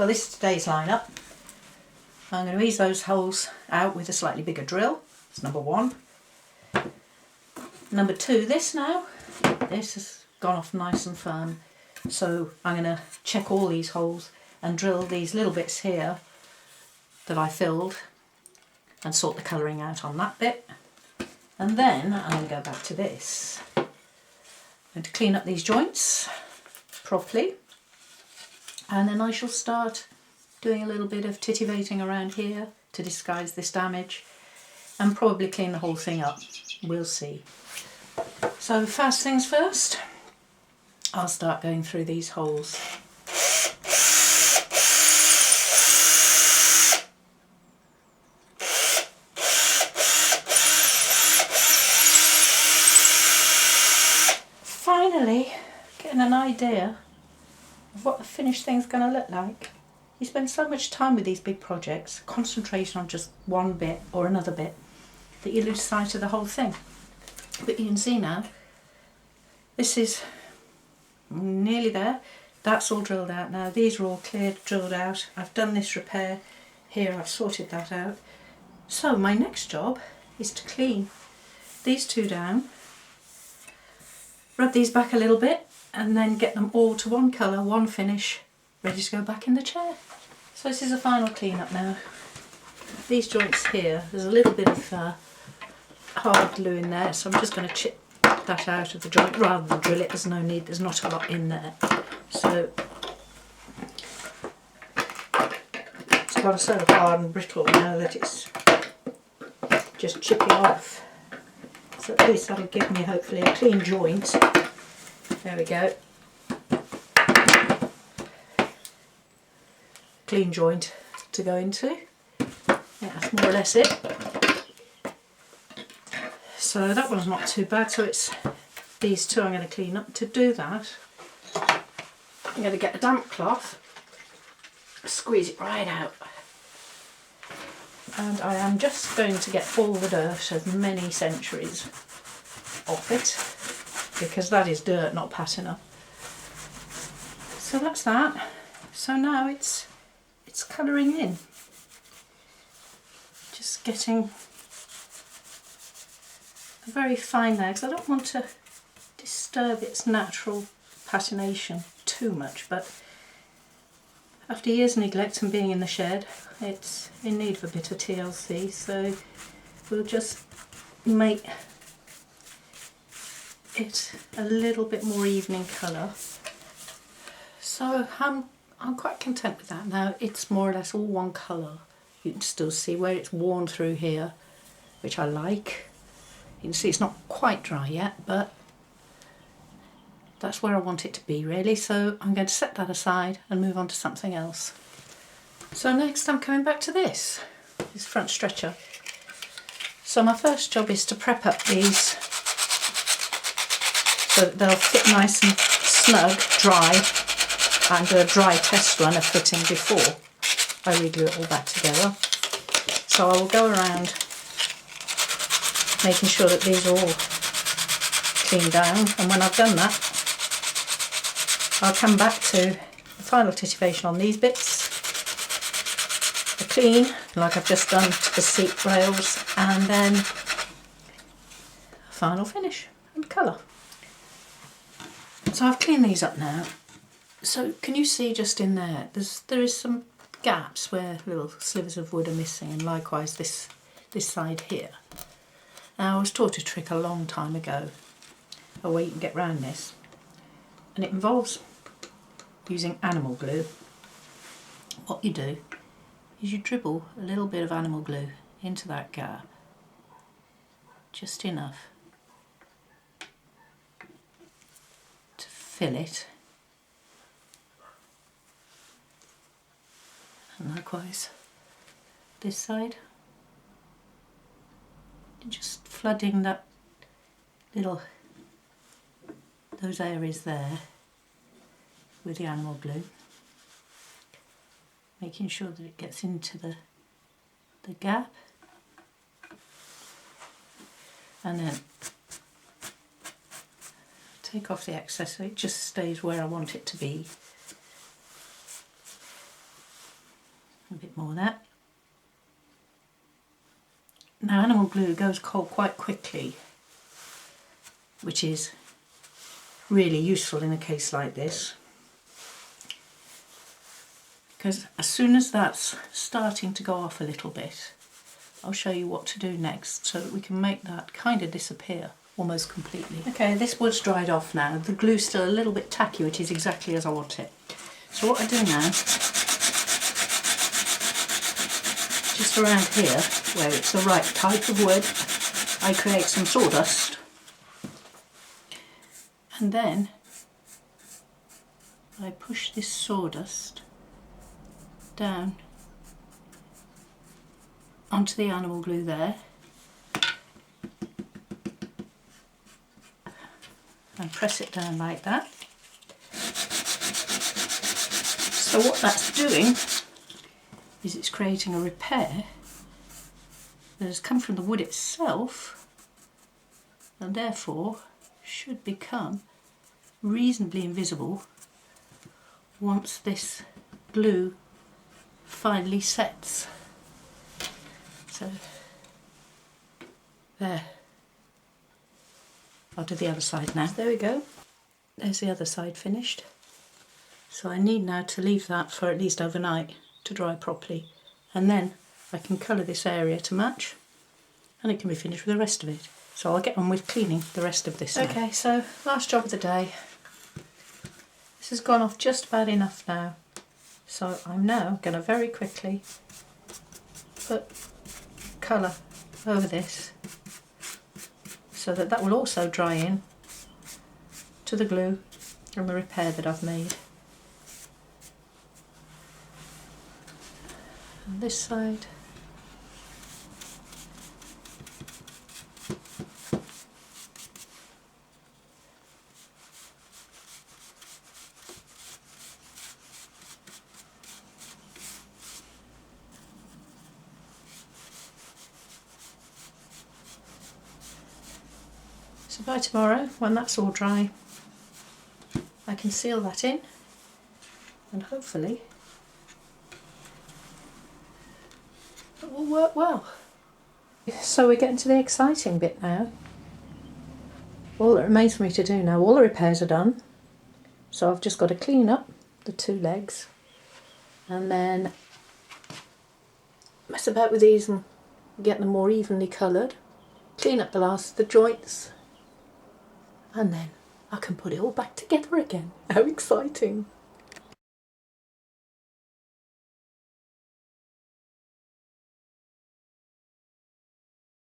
well, this is today's lineup. I'm going to ease those holes out with a slightly bigger drill. That's number one. Number two, this has gone off nice and firm. So I'm going to check all these holes and drill these little bits here that I filled and sort the colouring out on that bit. And then I'm going to go back to this. I'm going to clean up these joints properly, and then I shall start doing a little bit of titivating around here to disguise this damage and probably clean the whole thing up. We'll see. So first things first, I'll start going through these holes. Finally getting an idea of what the finished thing's going to look like. You spend so much time with these big projects, concentration on just one bit or another bit, that you lose sight of the whole thing. But you can see now, this is nearly there. That's all drilled out now. These are all cleared, drilled out. I've done this repair here, I've sorted that out. So my next job is to clean these two down, rub these back a little bit, and then get them all to one colour, one finish, ready to go back in the chair. So this is a final clean up now. These joints here, there's a little bit of hard glue in there, so I'm just going to chip that out of the joint rather than drill it. There's no need, there's not a lot in there. So it's got so hard and brittle now that it's just chipping off. So at least that'll give me hopefully a clean joint. There we go. Clean joint to go into. Yeah, that's more or less it. So that one's not too bad. So it's these two I'm going to clean up. To do that, I'm going to get a damp cloth, squeeze it right out. And I am just going to get all the dirt of many centuries off it, because that is dirt, not patina. So that's that. So now it's colouring in. Just getting a very fine there, because I don't want to disturb its natural patination too much, but after years of neglect and being in the shed, it's in need of a bit of TLC, so we'll just make it a little bit more evening colour. So I'm quite content with that now. It's more or less all one colour. You can still see where it's worn through here, which I like. You can see it's not quite dry yet, but that's where I want it to be really. So I'm going to set that aside and move on to something else. So next I'm coming back to this front stretcher. So my first job is to prep up these so that they'll fit nice and snug, dry, and do a dry test run of fitting before I reglue it all back together. So I will go around making sure that these are all cleaned down, and when I've done that I'll come back to the final titivation on these bits, the clean like I've just done to the seat rails, and then a final finish and colour. So I've cleaned these up now. So can you see just in there, there is some gaps where little slivers of wood are missing, and likewise this side here. Now I was taught a trick a long time ago, a way you can get around this, and it involves using animal glue. What you do is you dribble a little bit of animal glue into that gap, just enough to fill it. And likewise this side, just flooding that those areas there with the animal glue, making sure that it gets into the gap, and then take off the excess so it just stays where I want it to be. A bit more of that. Now animal glue goes cold quite quickly, which is really useful in a case like this, because as soon as that's starting to go off a little bit, I'll show you what to do next so that we can make that kind of disappear almost completely. Okay, this wood's dried off now. The glue's still a little bit tacky, which is exactly as I want it. So what I do now, just around here, where it's the right type of wood, I create some sawdust, and then I push this sawdust down onto the animal glue there, and press it down like that. So what that's doing is it's creating a repair that has come from the wood itself and therefore should become reasonably invisible once this glue finally sets. So there. I'll do the other side now. There we go. There's the other side finished. So I need now to leave that for at least overnight to dry properly, and then I can colour this area to match and it can be finished with the rest of it. So I'll get on with cleaning the rest of this now. Okay, so last job of the day. This has gone off just about enough now. So I'm now going to very quickly put colour over this so that that will also dry in to the glue and the repair that I've made. And this side. So by tomorrow, when that's all dry, I can seal that in and hopefully it will work well. So we're getting to the exciting bit now. All that remains for me to do now, all the repairs are done, so I've just got to clean up the two legs and then mess about with these and get them more evenly coloured, clean up the joints, and then I can put it all back together again. How exciting!